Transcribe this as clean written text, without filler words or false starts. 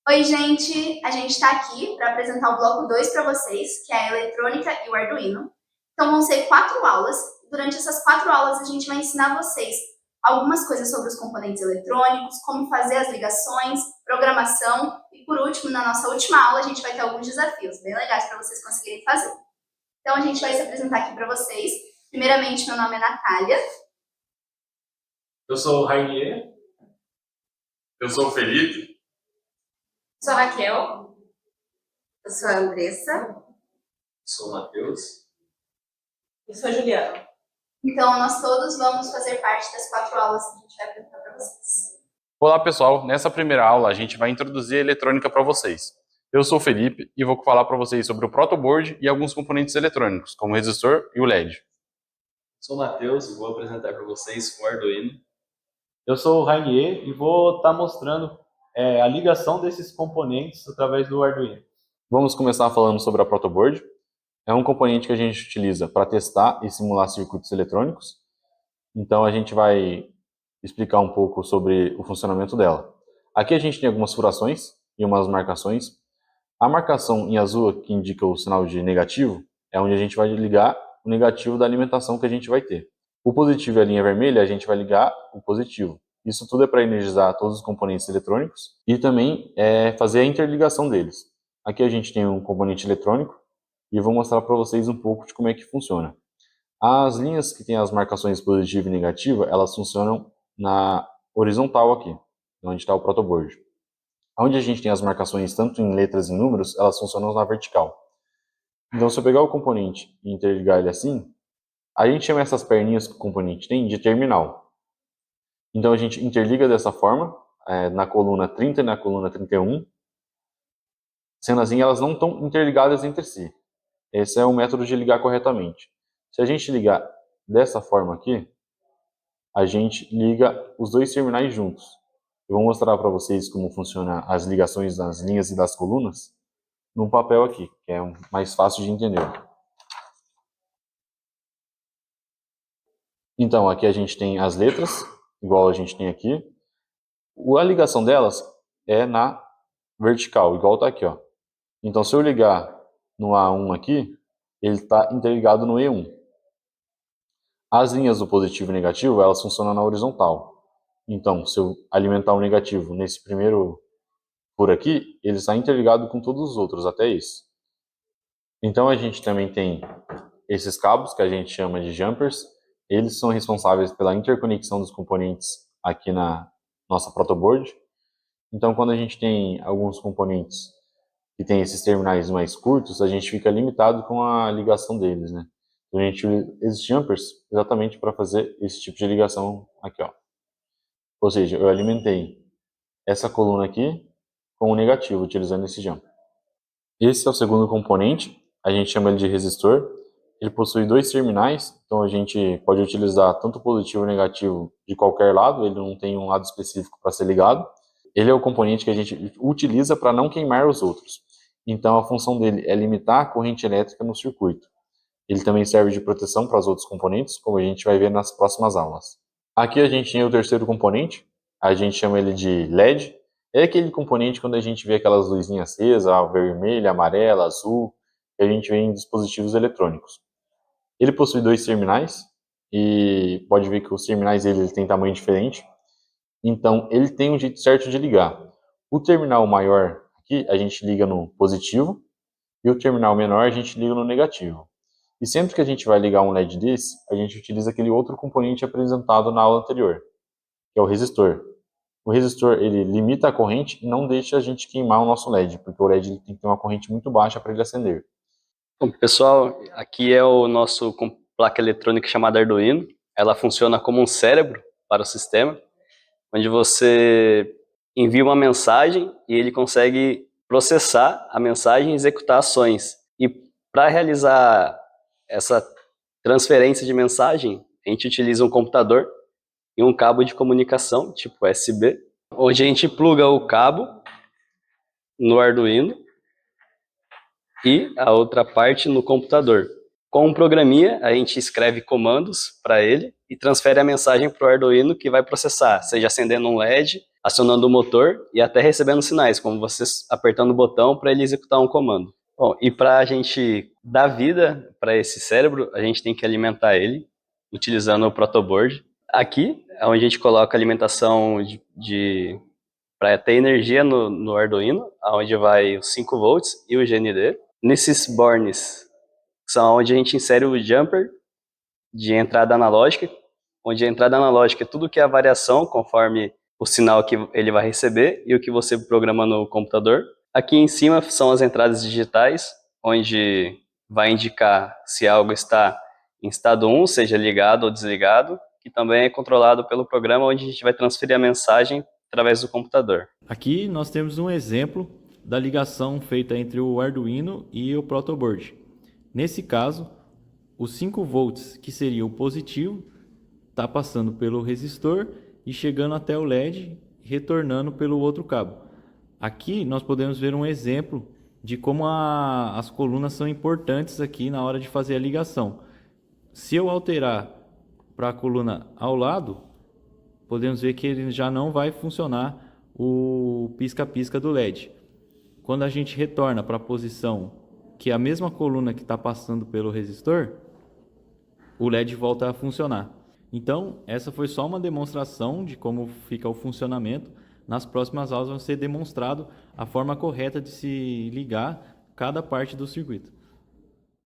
Oi, gente! A gente está aqui para apresentar o bloco 2 para vocês, que é a eletrônica e o Arduino. Então, vão ser 4 aulas. Durante essas 4 aulas, a gente vai ensinar vocês algumas coisas sobre os componentes eletrônicos, como fazer as ligações, programação e, por último, na nossa última aula, a gente vai ter alguns desafios bem legais para vocês conseguirem fazer. Então, a gente vai se apresentar aqui para vocês. Primeiramente, meu nome é Natália. Eu sou o Rainier. Eu sou o Felipe. Sou a Raquel. Eu sou a Andressa. Sou o Matheus. Eu sou a Juliana. Então, nós todos vamos fazer parte das 4 aulas que a gente vai apresentar para vocês. Olá pessoal, nessa primeira aula a gente vai introduzir a eletrônica para vocês. Eu sou o Felipe e vou falar para vocês sobre o protoboard e alguns componentes eletrônicos, como o resistor e o LED. Sou o Matheus e vou apresentar para vocês o Arduino. Eu sou o Rainier e vou estar mostrando a ligação desses componentes através do Arduino. Vamos começar falando sobre a protoboard. É um componente que a gente utiliza para testar e simular circuitos eletrônicos. Então a gente vai explicar um pouco sobre o funcionamento dela. Aqui a gente tem algumas furações e umas marcações. A marcação em azul, que indica o sinal de negativo, é onde a gente vai ligar o negativo da alimentação que a gente vai ter. O positivo e a linha vermelha, a gente vai ligar o positivo. Isso tudo é para energizar todos os componentes eletrônicos e também fazer a interligação deles. Aqui a gente tem um componente eletrônico e vou mostrar para vocês um pouco de como é que funciona. As linhas que têm as marcações positiva e negativa, elas funcionam na horizontal aqui, onde está o protoboard. Onde a gente tem as marcações tanto em letras e números, elas funcionam na vertical. Então, se eu pegar o componente e interligar ele assim, a gente chama essas perninhas que o componente tem de terminal. Então, a gente interliga dessa forma, na coluna 30 e na coluna 31. Sendo assim, elas não estão interligadas entre si. Esse é o método de ligar corretamente. Se a gente ligar dessa forma aqui, a gente liga os dois terminais juntos. Eu vou mostrar para vocês como funciona as ligações das linhas e das colunas num papel aqui, que é mais fácil de entender. Então, aqui a gente tem as letras, igual a gente tem aqui. A ligação delas é na vertical, igual está aqui, ó. Então, se eu ligar no A1 aqui, ele está interligado no E1. As linhas do positivo e negativo, elas funcionam na horizontal. Então, se eu alimentar o negativo nesse primeiro por aqui, ele está interligado com todos os outros, até esse. Então, a gente também tem esses cabos, que a gente chama de jumpers. Eles são responsáveis pela interconexão dos componentes aqui na nossa protoboard. Então, quando a gente tem alguns componentes que tem esses terminais mais curtos, a gente fica limitado com a ligação deles, né? Então, a gente usa esses jumpers exatamente para fazer esse tipo de ligação aqui, ó. Ou seja, eu alimentei essa coluna aqui com o negativo, utilizando esse jumper. Esse é o segundo componente, a gente chama ele de resistor. Ele possui dois terminais, então a gente pode utilizar tanto o positivo e o negativo de qualquer lado, ele não tem um lado específico para ser ligado. Ele é o componente que a gente utiliza para não queimar os outros. Então a função dele é limitar a corrente elétrica no circuito. Ele também serve de proteção para os outros componentes, como a gente vai ver nas próximas aulas. Aqui a gente tem o terceiro componente, a gente chama ele de LED. É aquele componente quando a gente vê aquelas luzinhas acesas, vermelha, amarela, azul, que a gente vê em dispositivos eletrônicos. Ele possui dois terminais, e pode ver que os terminais dele têm tamanho diferente. Então, ele tem um jeito certo de ligar. O terminal maior aqui, a gente liga no positivo, e o terminal menor a gente liga no negativo. E sempre que a gente vai ligar um LED desse, a gente utiliza aquele outro componente apresentado na aula anterior, que é o resistor. O resistor, ele limita a corrente e não deixa a gente queimar o nosso LED, porque o LED ele tem que ter uma corrente muito baixa para ele acender. Bom, pessoal, aqui é o nosso placa eletrônica chamada Arduino. Ela funciona como um cérebro para o sistema, onde você envia uma mensagem e ele consegue processar a mensagem e executar ações. E para realizar essa transferência de mensagem, a gente utiliza um computador e um cabo de comunicação, tipo USB, onde a gente pluga o cabo no Arduino e a outra parte no computador. Com um programinha, a gente escreve comandos para ele e transfere a mensagem para o Arduino que vai processar, seja acendendo um LED, acionando o motor e até recebendo sinais, como você apertando o botão para ele executar um comando. Bom, e para a gente dar vida para esse cérebro, a gente tem que alimentar ele utilizando o protoboard. Aqui é onde a gente coloca a alimentação para ter energia no Arduino, onde vai os 5 volts e o GND. Nesses bornes são onde a gente insere o jumper de entrada analógica, onde a entrada analógica é tudo que é a variação conforme o sinal que ele vai receber e o que você programa no computador. Aqui em cima são as entradas digitais, onde vai indicar se algo está em estado 1, seja ligado ou desligado, que também é controlado pelo programa, onde a gente vai transferir a mensagem através do computador. Aqui nós temos um exemplo da ligação feita entre o Arduino e o protoboard. Nesse caso, os 5 volts, que seria o positivo, está passando pelo resistor e chegando até o LED, retornando pelo outro cabo. Aqui nós podemos ver um exemplo de como as colunas são importantes aqui na hora de fazer a ligação. Se eu alterar para a coluna ao lado, podemos ver que ele já não vai funcionar o pisca-pisca do LED. Quando a gente retorna para a posição que é a mesma coluna que está passando pelo resistor, o LED volta a funcionar. Então, essa foi só uma demonstração de como fica o funcionamento. Nas próximas aulas vai ser demonstrado a forma correta de se ligar cada parte do circuito.